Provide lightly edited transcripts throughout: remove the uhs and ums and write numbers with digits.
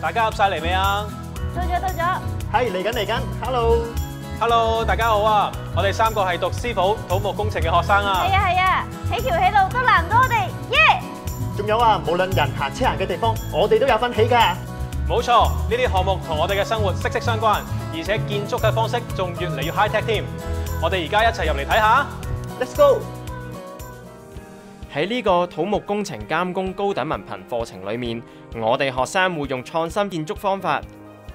大家入晒嚟未啊？到咗。係嚟緊Hello， 大家好啊！我哋3個係讀師傅土木工程嘅學生啊。係啊，起橋起路都難唔到我哋，耶！仲有啊，無論人行車行嘅地方，我哋都有份起㗎。冇錯，呢啲項目同我哋嘅生活息息相關，而且建築嘅方式仲越嚟越 high tech 添。我哋而家一齊入嚟睇下。Let's go！ 喺呢個土木工程監工高等文憑課程裏面，我哋學生會用創新建築方法，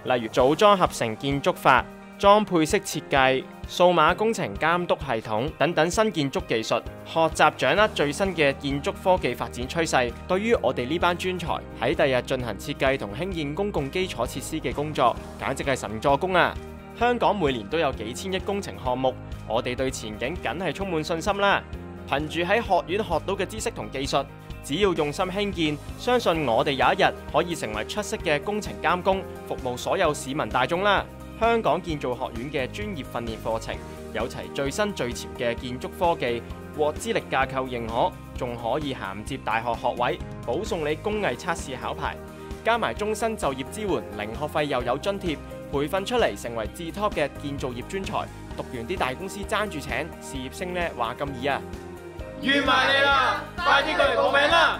例如組裝合成建築法、裝配式設計、數碼工程監督系統等等新建築技術，學習掌握最新嘅建築科技發展趨勢。對於我哋呢班專才喺第日進行設計同興建公共基礎設施嘅工作，簡直係神助攻啊！香港每年都有幾千億工程項目，我哋對前景梗係充滿信心啦！憑住喺學院學到嘅知識同技術，只要用心興建，相信我哋有一日可以成為出色嘅工程監工，服務所有市民大眾啦！香港建造學院嘅專業訓練課程有齊最新最潮嘅建築科技，獲資歷架構認可，仲可以銜接大學學位，保送你工藝測試考牌，加埋終身就業支援，零學費又有津貼，培訓出嚟成為至 top 嘅建造業專才，讀完啲大公司爭住請，事業升呢話咁易啊！預埋你啦，快啲過嚟報名啦！